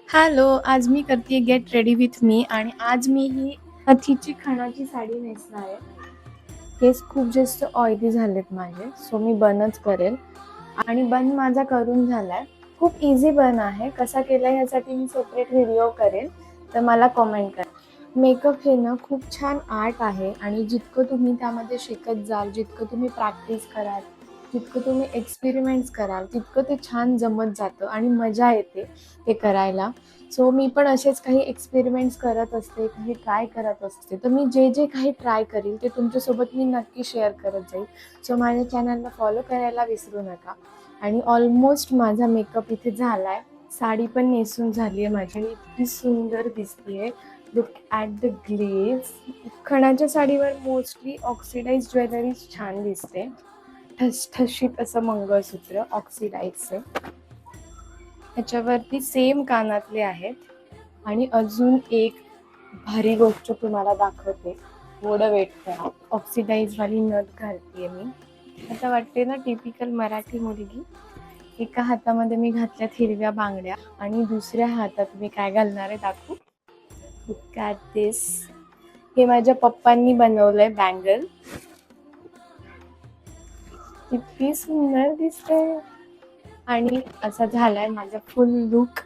Hello, आज मी करते get ready with me आणि आज मी ही अथीची खणाची साडी नेसणार आहे. केस खूप जास्त ऑइली झालेत माझे, सो मी बनच करेल आणि बन माझा करून झालाय. खूप इझी बन आहे. कसा केलाय यासाठी मी सेपरेट व्हिडिओ करेन, तर मला कमेंट करा. मेकअप हे ना खूप छान आर्ट आहे आणि जितकं तुम्ही त्यामध्ये शिकत जाल, जितकं तुम्ही प्रॅक्टिस कराल, जितकं तुम्ही एक्सपेरिमेंट्स कराल, तितकं ते छान जमत जातं आणि मजा येते ते करायला. सो मी पण असेच काही एक्सपेरिमेंट्स करत असते, काही ट्राय करत असते. तर मी जे जे काही ट्राय करील ते तुमच्यासोबत मी नक्की शेअर करत जाईल. सो माझ्या चॅनलला फॉलो करायला विसरू नका. आणि ऑलमोस्ट माझा मेकअप इथे झाला आहे. साडी पण नेसून झाली आहे माझी आणि इतकी सुंदर दिसते. Look at the glaze. खणाच्या साडीवर मोस्टली ऑक्सिडाइज ज्वेलरी छान दिसते. ठसठशीत असं मंगळसूत्र ऑक्सिडाइजचं. ह्याच्यावरती सेम कानातले आहेत आणि अजून एक भारी गोष्ट तुम्हाला दाखवते. थोडं वेट करा. ऑक्सिडाइजवाली नथ घालतेय मी. आता वाटते ना टिपिकल मराठी मुलगी. एका हातामध्ये मी घातल्यात हिरव्या बांगड्या आणि दुसऱ्या हातात मी काय घालणार आहे दाखवू. लुक ॲट दिस. हे माझ्या पप्पांनी बनवलंय बँगल. किती सुंदर दिसतंय आणि असा झालाय माझा फुल लुक.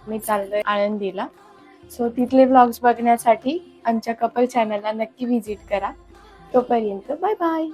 मी चाललोय आळंदीला. सो तिथले व्लॉग्स बघण्यासाठी आमच्या कपल चॅनलला नक्की व्हिजिट करा. तोपर्यंत बाय बाय.